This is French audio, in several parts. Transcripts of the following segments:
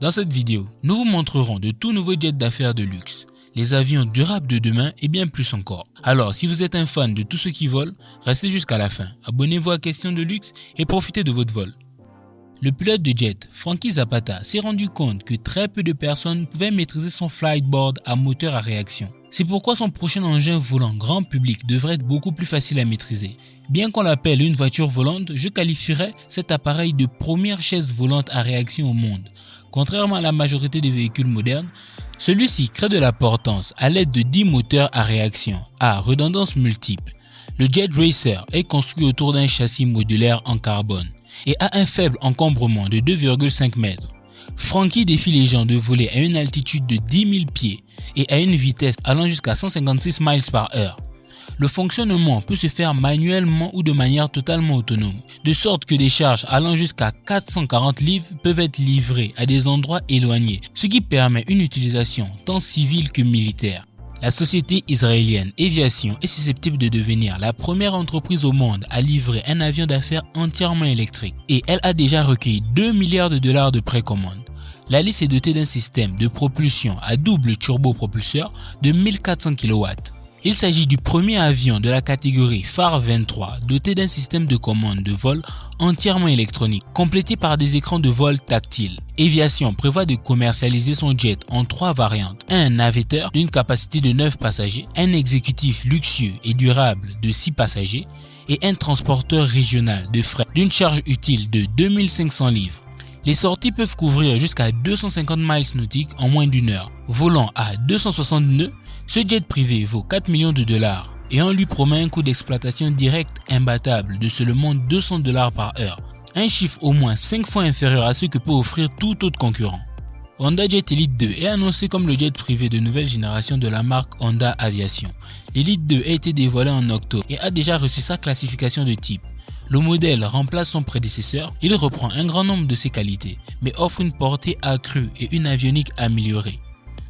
Dans cette vidéo, nous vous montrerons de tout nouveaux jets d'affaires de luxe, les avions durables de demain et bien plus encore. Alors, si vous êtes un fan de tout ce qui vole, restez jusqu'à la fin, abonnez-vous à Question de Luxe et profitez de votre vol. Le pilote de jet, Frankie Zapata, s'est rendu compte que très peu de personnes pouvaient maîtriser son flightboard à moteur à réaction. C'est pourquoi son prochain engin volant grand public devrait être beaucoup plus facile à maîtriser. Bien qu'on l'appelle une voiture volante, je qualifierais cet appareil de première chaise volante à réaction au monde. Contrairement à la majorité des véhicules modernes, celui-ci crée de la portance à l'aide de 10 moteurs à réaction à redondance multiple. Le Jet Racer est construit autour d'un châssis modulaire en carbone et a un faible encombrement de 2,5 mètres. Frankie défie les gens de voler à une altitude de 10 000 pieds et à une vitesse allant jusqu'à 156 miles par heure. Le fonctionnement peut se faire manuellement ou de manière totalement autonome, de sorte que des charges allant jusqu'à 440 livres peuvent être livrées à des endroits éloignés, ce qui permet une utilisation tant civile que militaire. La société israélienne Aviation est susceptible de devenir la première entreprise au monde à livrer un avion d'affaires entièrement électrique et elle a déjà recueilli 2 milliards de dollars de précommande. L'Alice est dotée d'un système de propulsion à double turbopropulseur de 1400 kW. Il s'agit du premier avion de la catégorie Phare 23 doté d'un système de commande de vol entièrement électronique, complété par des écrans de vol tactiles. Aviation prévoit de commercialiser son jet en 3 variantes. Un navetteur d'une capacité de 9 passagers, un exécutif luxueux et durable de 6 passagers et un transporteur régional de fret d'une charge utile de 2500 livres. Les sorties peuvent couvrir jusqu'à 250 miles nautiques en moins d'une heure. Volant à 260 nœuds, ce jet privé vaut 4 millions de dollars et on lui promet un coût d'exploitation direct imbattable de seulement 200 dollars par heure, un chiffre au moins 5 fois inférieur à ce que peut offrir tout autre concurrent. Honda Jet Elite 2 est annoncé comme le jet privé de nouvelle génération de la marque Honda Aviation. L'Elite 2 a été dévoilé en octobre et a déjà reçu sa classification de type. Le modèle remplace son prédécesseur, il reprend un grand nombre de ses qualités, mais offre une portée accrue et une avionique améliorée.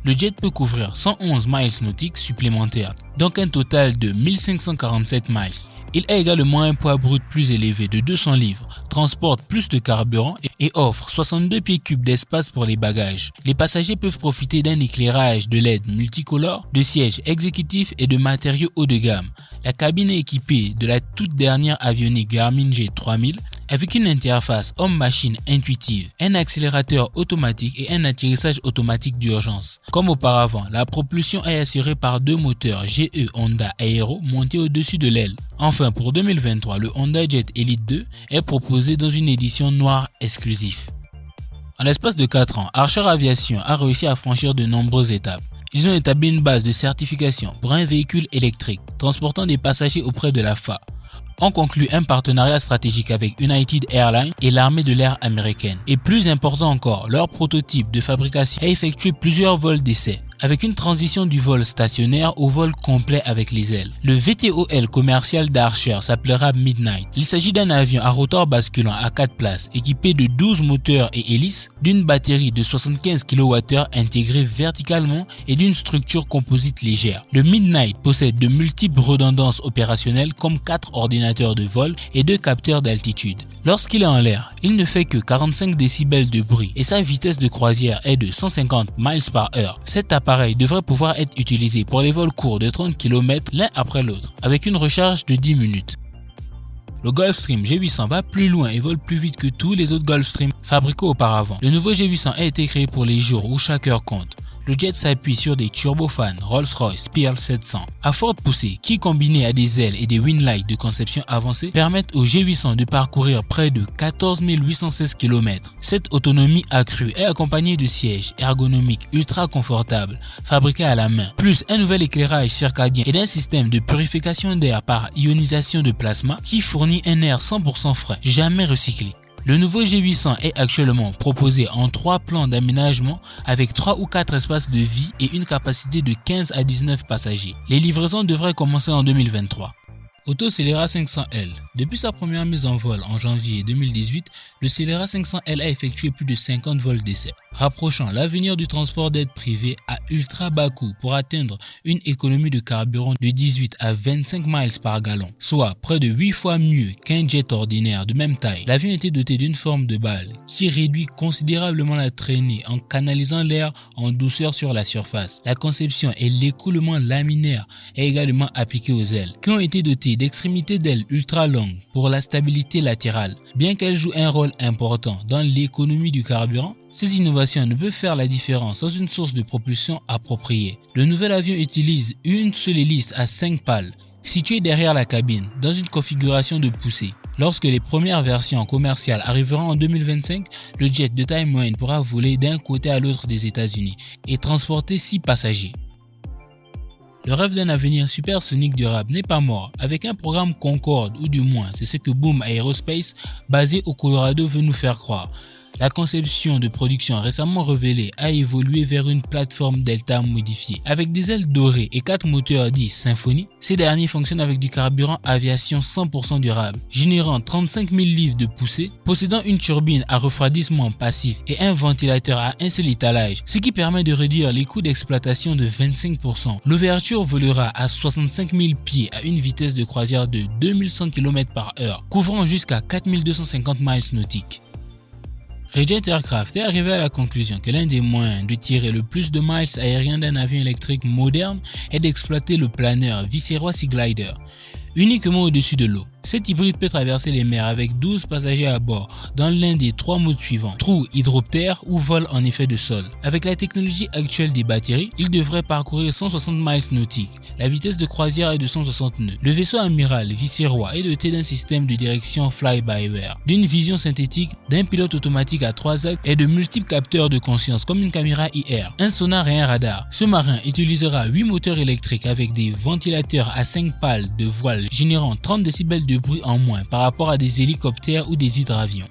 Le jet peut couvrir 111 miles nautiques supplémentaires, donc un total de 1547 miles. Il a également un poids brut plus élevé de 200 livres, transporte plus de carburant et offre 62 pieds cubes d'espace pour les bagages. Les passagers peuvent profiter d'un éclairage de LED multicolore, de sièges exécutifs et de matériaux haut de gamme. La cabine est équipée de la toute dernière avionique Garmin G3000 avec une interface homme-machine intuitive, un accélérateur automatique et un atterrissage automatique d'urgence. Comme auparavant, la propulsion est assurée par 2 moteurs GE Honda Aero montés au-dessus de l'aile. Enfin, pour 2023, le Honda Jet Elite 2 est proposé dans une édition noire exclusive. En l'espace de 4 ans, Archer Aviation a réussi à franchir de nombreuses étapes. Ils ont établi une base de certification pour un véhicule électrique transportant des passagers auprès de la FAA. On conclut un partenariat stratégique avec United Airlines et l'armée de l'air américaine. Et plus important encore, leur prototype de fabrication a effectué plusieurs vols d'essai, avec une transition du vol stationnaire au vol complet avec les ailes. Le VTOL commercial d'Archer s'appellera Midnight. Il s'agit d'un avion à rotor basculant à 4 places, équipé de 12 moteurs et hélices, d'une batterie de 75 kWh intégrée verticalement et d'une structure composite légère. Le Midnight possède de multiples redondances opérationnelles comme 4 ordinateurs de vol et 2 capteurs d'altitude. Lorsqu'il est en l'air, il ne fait que 45 décibels de bruit et sa vitesse de croisière est de 150 miles par heure. Cet appareil devrait pouvoir être utilisé pour les vols courts de 30 km l'un après l'autre, avec une recharge de 10 minutes. Le Gulfstream G800 va plus loin et vole plus vite que tous les autres Gulfstream fabriqués auparavant. Le nouveau G800 a été créé pour les jours où chaque heure compte. Le jet s'appuie sur des turbofans Rolls-Royce Pearl 700 à forte poussée qui, combinés à des ailes et des winglights de conception avancée, permettent au G800 de parcourir près de 14 816 km. Cette autonomie accrue est accompagnée de sièges ergonomiques ultra confortables fabriqués à la main, plus un nouvel éclairage circadien et d'un système de purification d'air par ionisation de plasma qui fournit un air 100% frais, jamais recyclé. Le nouveau G800 est actuellement proposé en 3 plans d'aménagement avec 3 ou 4 espaces de vie et une capacité de 15 à 19 passagers. Les livraisons devraient commencer en 2023. Auto Celera 500L. Depuis sa première mise en vol en janvier 2018, le Celera 500L a effectué plus de 50 vols d'essai, rapprochant l'avenir du transport d'aide privée à ultra bas coût pour atteindre une économie de carburant de 18 à 25 miles par gallon, soit près de 8 fois mieux qu'un jet ordinaire de même taille. L'avion était doté d'une forme de balle qui réduit considérablement la traînée en canalisant l'air en douceur sur la surface. La conception et l'écoulement laminaire est également appliqué aux ailes, qui ont été dotées d'extrémités d'ailes ultra longues pour la stabilité latérale. Bien qu'elles jouent un rôle important dans l'économie du carburant, ces innovations ne peuvent faire la différence sans une source de propulsion appropriée. Le nouvel avion utilise une seule hélice à 5 pales, située derrière la cabine, dans une configuration de poussée. Lorsque les premières versions commerciales arriveront en 2025, le jet de taille moyenne pourra voler d'un côté à l'autre des États-Unis et transporter 6 passagers. Le rêve d'un avenir supersonique durable n'est pas mort. Avec un programme Concorde, ou du moins c'est ce que Boom Aerospace, basé au Colorado, veut nous faire croire. La conception de production récemment révélée a évolué vers une plateforme Delta modifiée. Avec des ailes dorées et 4 moteurs dits Symphony, ces derniers fonctionnent avec du carburant aviation 100% durable, générant 35 000 livres de poussée, possédant une turbine à refroidissement passif et un ventilateur à un seul étalage, ce qui permet de réduire les coûts d'exploitation de 25%. L'ouverture volera à 65 000 pieds à une vitesse de croisière de 2100 km/h, couvrant jusqu'à 4250 miles nautiques. Rayjet Aircraft est arrivé à la conclusion que l'un des moyens de tirer le plus de miles aériens d'un avion électrique moderne est d'exploiter le planeur Viceroy Sea Glider, uniquement au-dessus de l'eau. Cet hybride peut traverser les mers avec 12 passagers à bord dans l'un des 3 modes suivants, trou, hydroptère ou vol en effet de sol. Avec la technologie actuelle des batteries, il devrait parcourir 160 miles nautiques. La vitesse de croisière est de 160 nœuds. Le vaisseau amiral Viceroy est doté d'un système de direction fly-by-wire, d'une vision synthétique, d'un pilote automatique à 3 axes et de multiples capteurs de conscience comme une caméra IR, un sonar et un radar. Ce marin utilisera 8 moteurs électriques avec des ventilateurs à 5 pales de voile générant 30 décibels de bruit en moins par rapport à des hélicoptères ou des hydravions.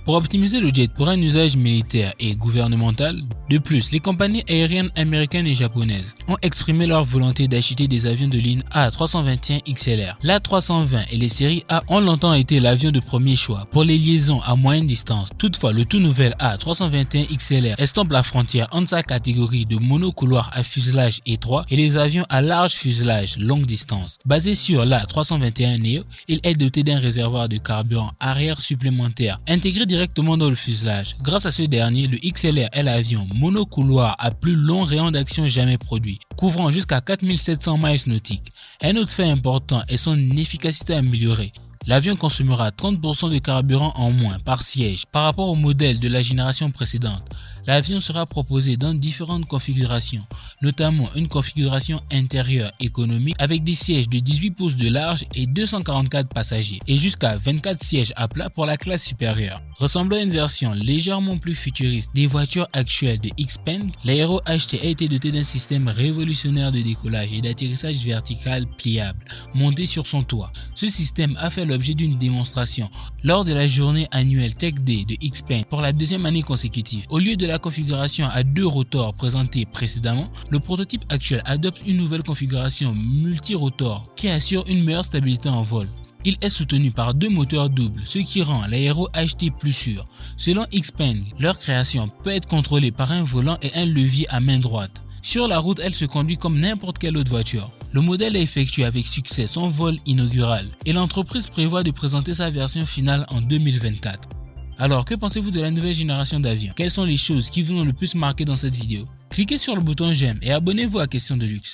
Pour optimiser le jet pour un usage militaire et gouvernemental, de plus, les compagnies aériennes américaines et japonaises ont exprimé leur volonté d'acheter des avions de ligne A321 XLR. L'A320 et les séries A ont longtemps été l'avion de premier choix pour les liaisons à moyenne distance. Toutefois, le tout nouvel A321 XLR estompe la frontière entre sa catégorie de monocouloir à fuselage étroit et les avions à large fuselage longue distance. Basé sur l'A321 Neo, il est doté d'un réservoir de carburant arrière supplémentaire intégré directement dans le fuselage. Grâce à ce dernier, le XLR est l'avion monocouloir à plus long rayon d'action jamais produit, couvrant jusqu'à 4700 miles nautiques. Un autre fait important est son efficacité améliorée. L'avion consommera 30% de carburant en moins par siège par rapport au modèle de la génération précédente. L'avion sera proposé dans différentes configurations, notamment une configuration intérieure économique avec des sièges de 18 pouces de large et 244 passagers et jusqu'à 24 sièges à plat pour la classe supérieure. Ressemblant à une version légèrement plus futuriste des voitures actuelles de Xpeng, l'Aero HT a été doté d'un système révolutionnaire de décollage et d'atterrissage vertical pliable monté sur son toit. Ce système a fait l'objet d'une démonstration lors de la journée annuelle Tech Day de Xpeng pour la 2e année consécutive. Au lieu de la configuration à 2 rotors présentée précédemment, le prototype actuel adopte une nouvelle configuration multi-rotor qui assure une meilleure stabilité en vol. Il est soutenu par 2 moteurs doubles, ce qui rend l'Aero HT plus sûr. Selon Xpeng, leur création peut être contrôlée par un volant et un levier à main droite. Sur la route, elle se conduit comme n'importe quelle autre voiture. Le modèle a effectué avec succès son vol inaugural et l'entreprise prévoit de présenter sa version finale en 2024. Alors, que pensez-vous de la nouvelle génération d'avions? Quelles sont les choses qui vous ont le plus marqué dans cette vidéo? Cliquez sur le bouton j'aime et abonnez-vous à Question de Luxe.